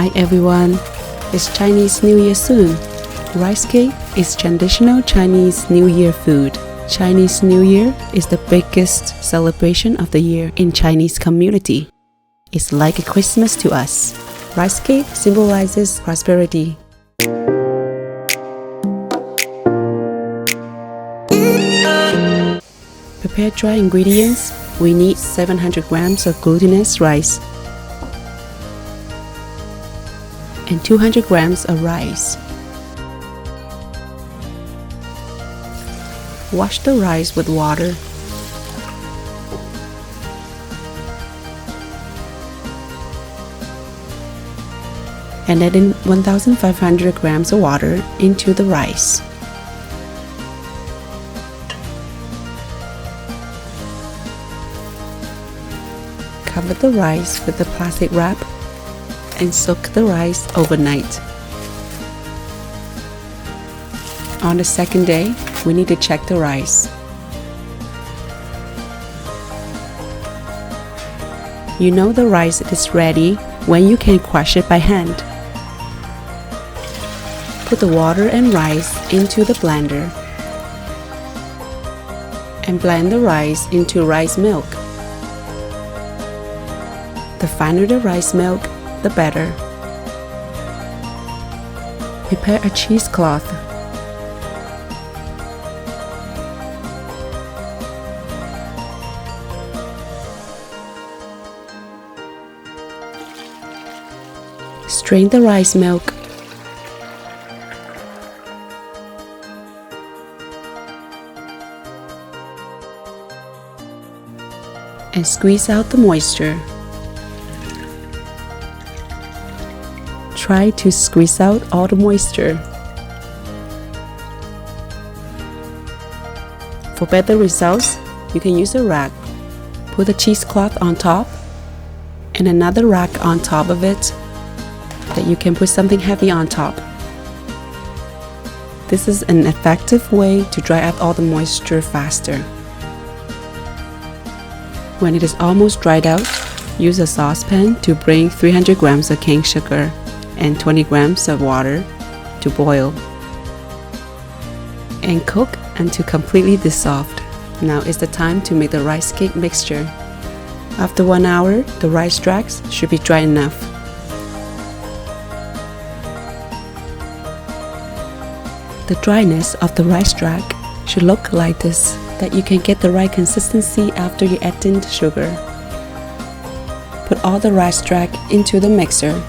Hi everyone, it's Chinese New Year soon. Rice cake is traditional Chinese New Year food. Chinese New Year is the biggest celebration of the year in Chinese community. It's like a Christmas to us. Rice cake symbolizes prosperity. Prepare dry ingredients. We need 700 grams of glutinous rice and 200 grams of rice. Wash the rice with water. And add in 1,500 grams of water into the rice. Cover the rice with a plastic wrap and soak the rice overnight. On the second day, we need to check the rice. You know the rice is ready when you can crush it by hand. Put the water and rice into the blender and blend the rice into rice milk. The finer the rice milk, the better. Prepare a cheesecloth. Strain the rice milk. And squeeze out the moisture. Try to squeeze out all the moisture. For better results, you can use a rack. Put a cheesecloth on top and another rack on top of it that you can put something heavy on top. This is an effective way to dry out all the moisture faster. When it is almost dried out, use a saucepan to bring 300 grams of cane sugar and 20 grams of water to boil and cook until completely dissolved. Now is the time to make the rice cake mixture. After 1 hour, the rice straws should be dry enough. The dryness of the rice straw should look like this, that you can get the right consistency after you add in the sugar. Put all the rice straw into the mixer.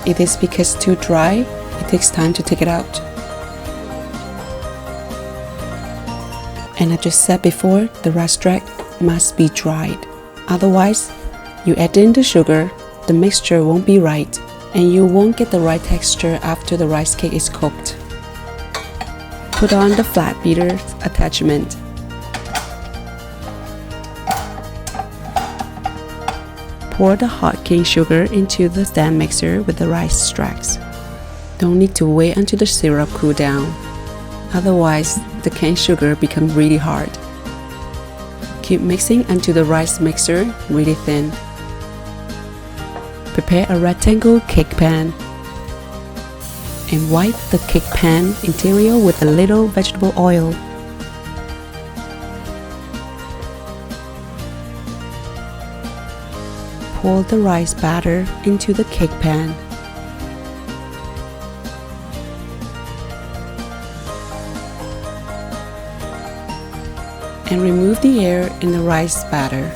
It is because too dry, it takes time to take it out. And I just said before, the rice straw must be dried. Otherwise, you add in the sugar, the mixture won't be right, and you won't get the right texture after the rice cake is cooked. Put on the flat beater attachment. Pour the hot cane sugar into the stand mixer with the rice straws. Don't need to wait until the syrup cools down. Otherwise, the cane sugar becomes really hard. Keep mixing until the rice mixture really thin. Prepare a rectangle cake pan and wipe the cake pan interior with a little vegetable oil. Pour the rice batter into the cake pan. And remove the air in the rice batter.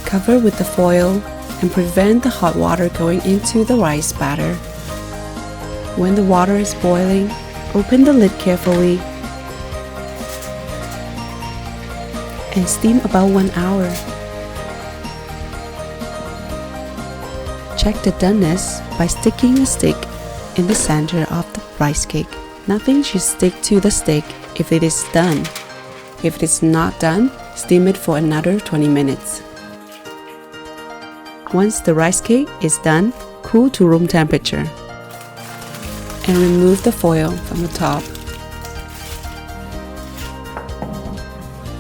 Cover with the foil and prevent the hot water going into the rice batter. When the water is boiling, open the lid carefully and steam about 1 hour. Check the doneness by sticking a stick in the center of the rice cake. Nothing should stick to the stick if it is done. If it is not done, steam it for another 20 minutes. Once the rice cake is done, cool to room temperature. and remove the foil from the top.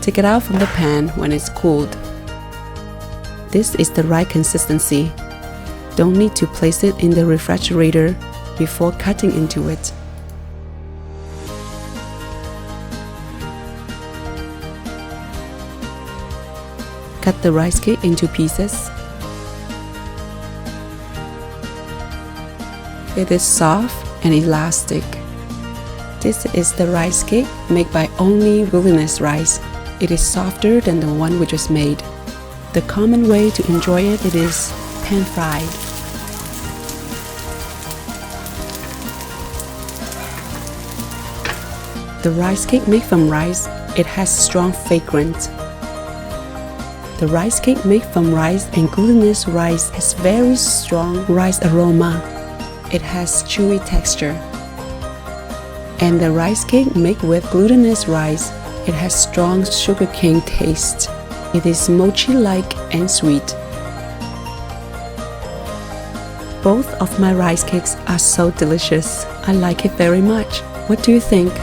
Take it out from the pan when it's cooled. This is the right consistency. Don't need to place it in the refrigerator before cutting into it. Cut the rice cake into pieces. It is soft and elastic. This is the rice cake made by only glutinous rice. It is softer than the one we just made. The common way to enjoy it is pan-fried. The rice cake made from rice, it has strong fragrance. The rice cake made from rice and glutinous rice has very strong rice aroma. It has chewy texture. And the rice cake made with glutinous rice, it has strong sugarcane taste. It is mochi-like and sweet. Both of my rice cakes are so delicious. I like it very much. What do you think?